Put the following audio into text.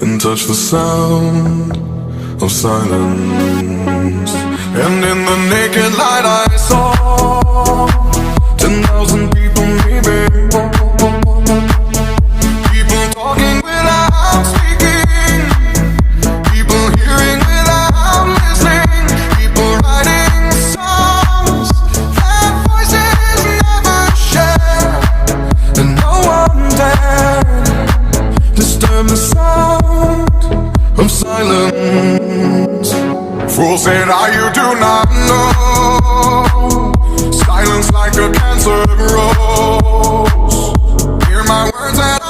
and touch the sound of silence. And in the naked light I saw 10,000 people maybe, people talking without speaking, people hearing without listening, people writing songs that voices never share, and no one dared disturb the sound of silence. Fool said, you do not know, silence like a cancer grows. Hear my words and